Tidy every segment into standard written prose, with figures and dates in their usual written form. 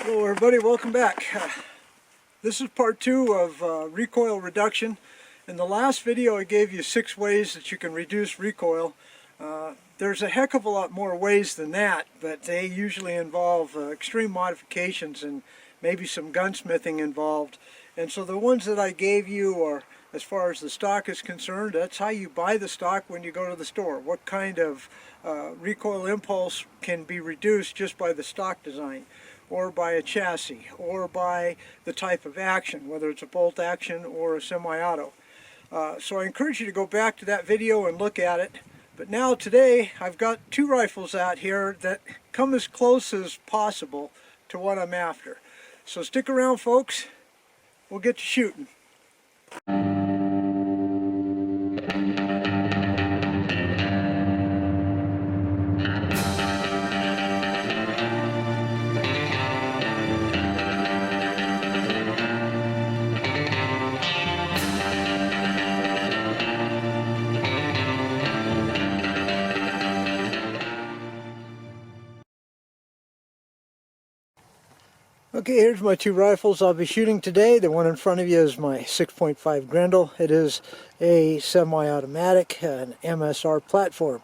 Hello everybody, welcome back. This is part 2 of recoil reduction. In the last video I gave you 6 ways that you can reduce recoil. There's a heck of a lot more ways than that, but they usually involve extreme modifications and maybe some gunsmithing involved. And so the ones that I gave you are, as far as the stock is concerned, that's how you buy the stock when you go to the store. What kind of recoil impulse can be reduced just by the stock design, or by a chassis, or by the type of action, whether it's a bolt action or a semi-auto. So I encourage you to go back to that video and look at it. But now today I've got 2 rifles out here that come as close as possible to what I'm after. So stick around folks, we'll get to shooting. Okay, here's my 2 rifles I'll be shooting today. The one in front of you is my 6.5 Grendel. It is a semi-automatic, an MSR platform.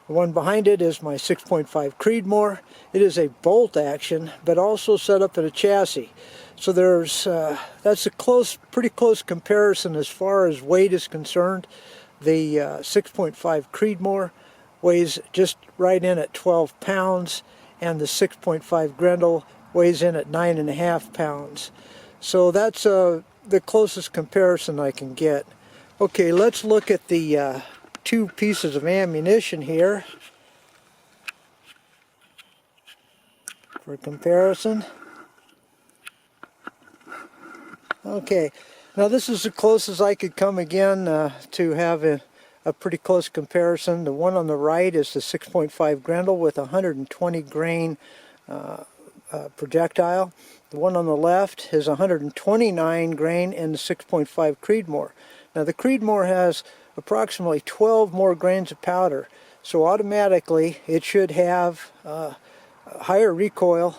The one behind it is my 6.5 Creedmoor. It is a bolt action, but also set up in a chassis. So that's a pretty close comparison as far as weight is concerned. The 6.5 Creedmoor weighs just right in at 12 pounds, and the 6.5 Grendel weighs in at 9.5 pounds. So that's the closest comparison I can get. Okay, let's look at the 2 pieces of ammunition here for comparison. Okay, now this is the closest I could come again to have a pretty close comparison. The one on the right is the 6.5 Grendel with 120 grain projectile. The one on the left is 129 grain in the 6.5 Creedmoor. Now the Creedmoor has approximately 12 more grains of powder, so automatically it should have higher recoil,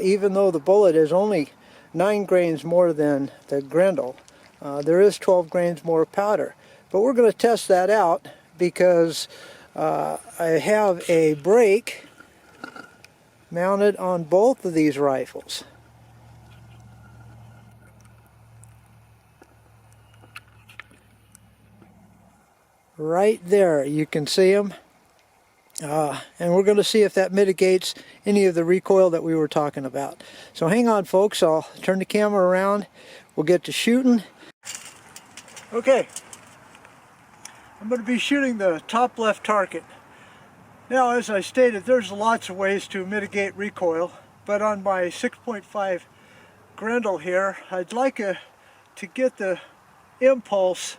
even though the bullet is only 9 grains more than the Grendel. There is 12 grains more powder, but we're going to test that out because I have a brake mounted on both of these rifles. Right there, you can see them. And we're going to see if that mitigates any of the recoil that we were talking about. So hang on folks, I'll turn the camera around, we'll get to shooting. Okay, I'm going to be shooting the top left target. Now, as I stated, there's lots of ways to mitigate recoil, but on my 6.5 Grendel here, I'd like to get the impulse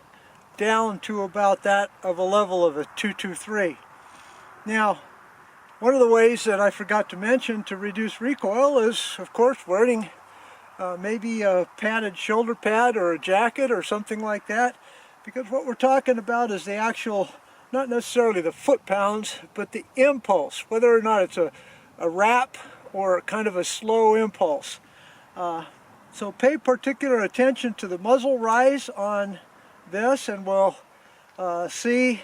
down to about that of a level of a 223. Now, one of the ways that I forgot to mention to reduce recoil is, of course, wearing maybe a padded shoulder pad or a jacket or something like that, because what we're talking about is the actual, not necessarily the foot-pounds, but the impulse, whether or not it's a wrap or kind of a slow impulse. So pay particular attention to the muzzle rise on this, and we'll see,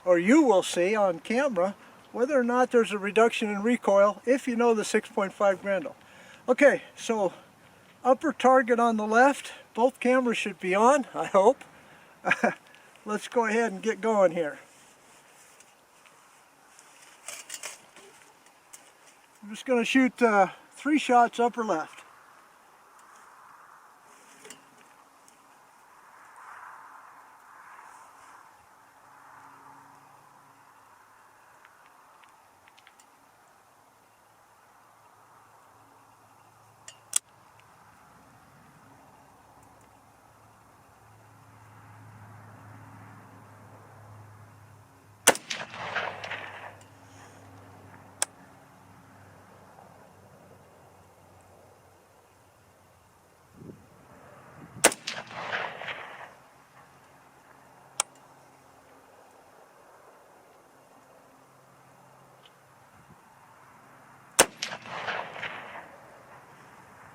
or you will see on camera, whether or not there's a reduction in recoil if you know the 6.5 Grendel. Okay, so upper target on the left, both cameras should be on, I hope. Let's go ahead and get going here. I'm just going to shoot 3 shots upper left.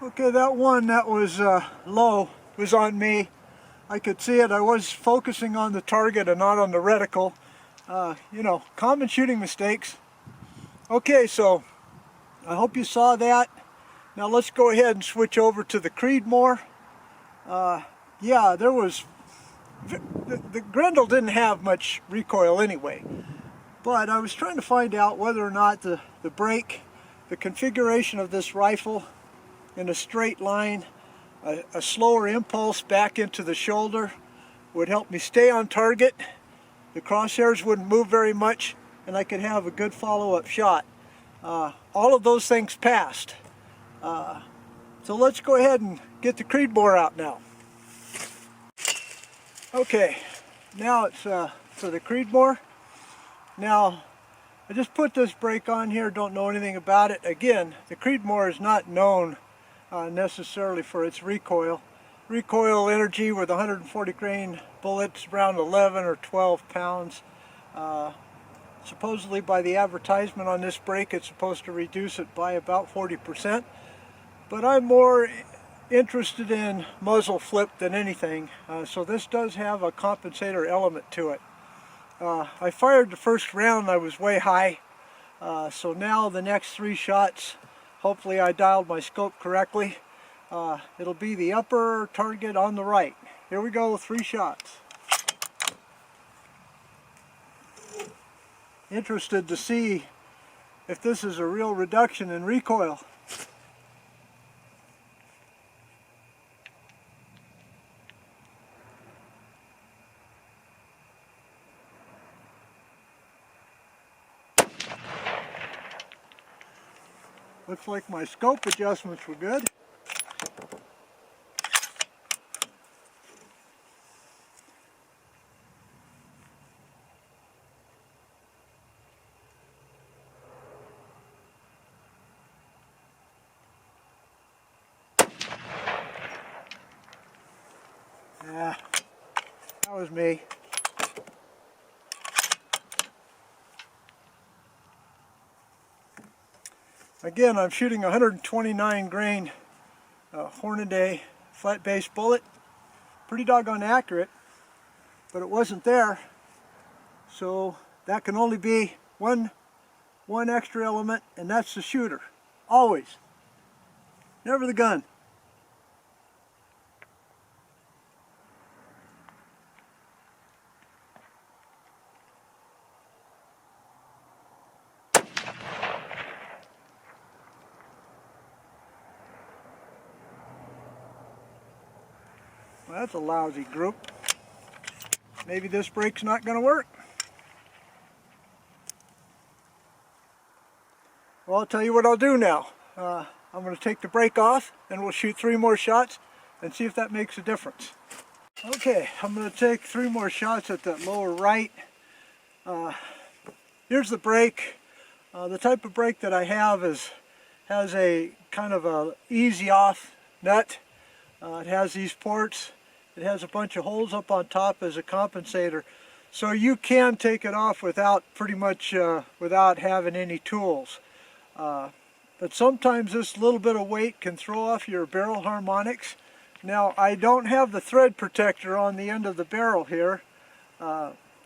Okay, that one that was low was on me. I could see it. I was focusing on the target and not on the reticle. You know, common shooting mistakes. Okay, so I hope you saw that. Now let's go ahead and switch over to the Creedmoor. Yeah, there was... The Grendel didn't have much recoil anyway. But I was trying to find out whether or not the brake, the configuration of this rifle in a straight line, a slower impulse back into the shoulder would help me stay on target. The crosshairs wouldn't move very much and I could have a good follow-up shot. All of those things passed. So let's go ahead and get the Creedmoor out now. Okay, now it's for the Creedmoor. Now, I just put this brake on here, don't know anything about it. Again, the Creedmoor is not known necessarily for its recoil. Recoil energy with 140 grain bullets, around 11 or 12 pounds. Supposedly by the advertisement on this brake, it's supposed to reduce it by about 40%. But I'm more interested in muzzle flip than anything, so this does have a compensator element to it. I fired the first round, I was way high, so now the next 3 shots, hopefully I dialed my scope correctly. It'll be the upper target on the right. Here we go, 3 shots. Interested to see if this is a real reduction in recoil. Looks like my scope adjustments were good. Yeah, that was me. Again, I'm shooting a 129 grain Hornady flat base bullet. Pretty doggone accurate, but it wasn't there. So that can only be one extra element, and that's the shooter. Always. Never the gun. Well, that's a lousy group. Maybe this brake's not going to work. Well, I'll tell you what I'll do now. I'm going to take the brake off and we'll shoot 3 more shots and see if that makes a difference. Okay, I'm going to take 3 more shots at that lower right. Here's the brake. The type of brake that I have has a kind of a easy off nut. It has these ports. It has a bunch of holes up on top as a compensator. So you can take it off without pretty much without having any tools. But sometimes this little bit of weight can throw off your barrel harmonics. Now I don't have the thread protector on the end of the barrel here,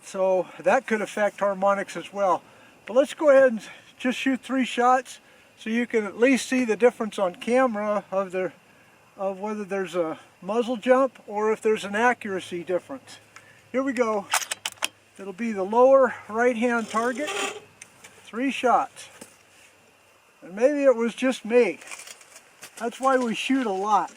so that could affect harmonics as well. But let's go ahead and just shoot 3 shots so you can at least see the difference on camera of whether there's a muzzle jump or if there's an accuracy difference. Here we go. It'll be the lower right hand target. 3 shots. And maybe it was just me. That's why we shoot a lot.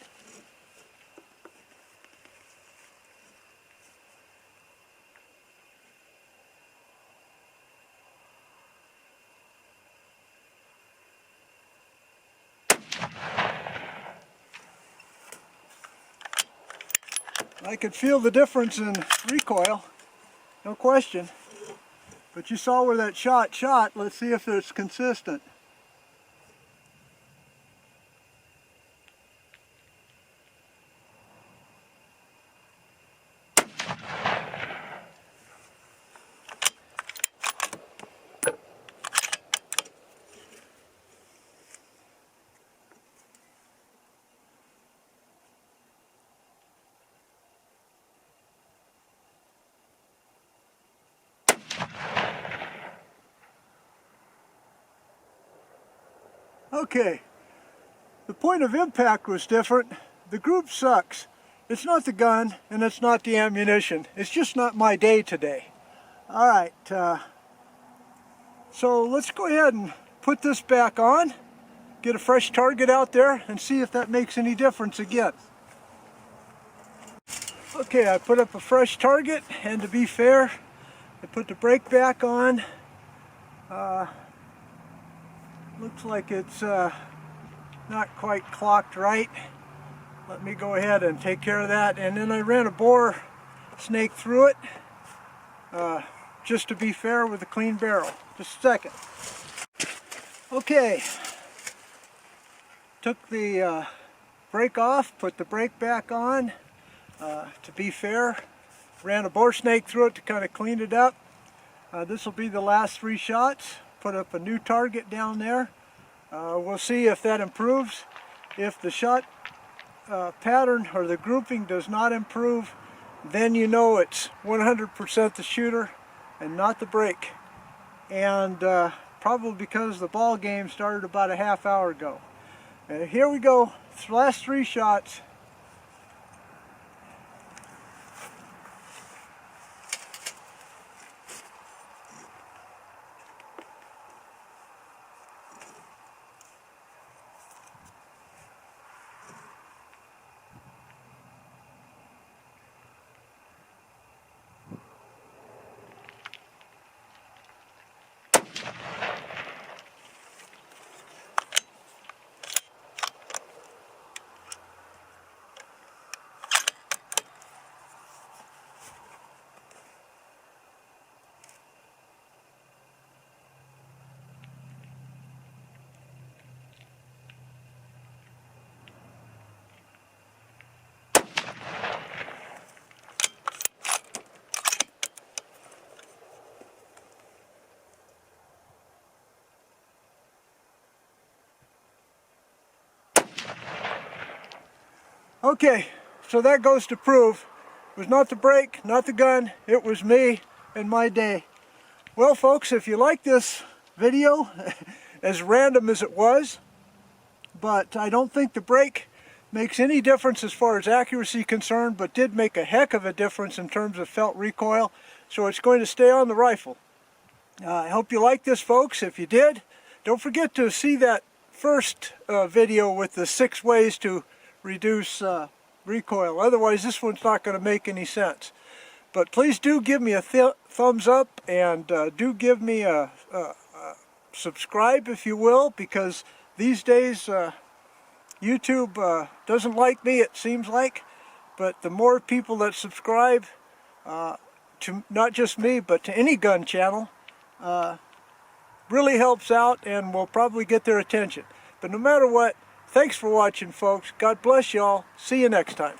I could feel the difference in recoil, no question. But you saw where that shot shot. Let's see if it's consistent. Okay, the point of impact was different. The group sucks. It's not the gun and it's not the ammunition. It's just not my day today. Alright, so let's go ahead and put this back on, get a fresh target out there and see if that makes any difference again. Okay, I put up a fresh target, and to be fair, I put the brake back on. Looks like it's not quite clocked right. Let me go ahead and take care of that. And then I ran a bore snake through it, just to be fair, with a clean barrel. Just a second. Okay, took the brake off, put the brake back on. To be fair, ran a bore snake through it to kind of clean it up. This will be the last 3 shots. Put up a new target down there. We'll see if that improves. If the shot pattern or the grouping does not improve, then you know it's 100% the shooter and not the brake. And probably because the ball game started about a half hour ago. And here we go, last 3 shots. Okay, so that goes to prove it was not the brake, not the gun, it was me and my day. Well folks, if you like this video, as random as it was, but I don't think the brake makes any difference as far as accuracy concerned, but did make a heck of a difference in terms of felt recoil, so it's going to stay on the rifle. I hope you like this, folks. If you did, don't forget to see that first video with the 6 ways to reduce recoil. Otherwise, this one's not going to make any sense. But please do give me a thumbs up, and do give me a subscribe, if you will, because these days YouTube doesn't like me, it seems like. But the more people that subscribe to not just me, but to any gun channel, really helps out and will probably get their attention. But no matter what, thanks for watching, folks. God bless y'all. See you next time.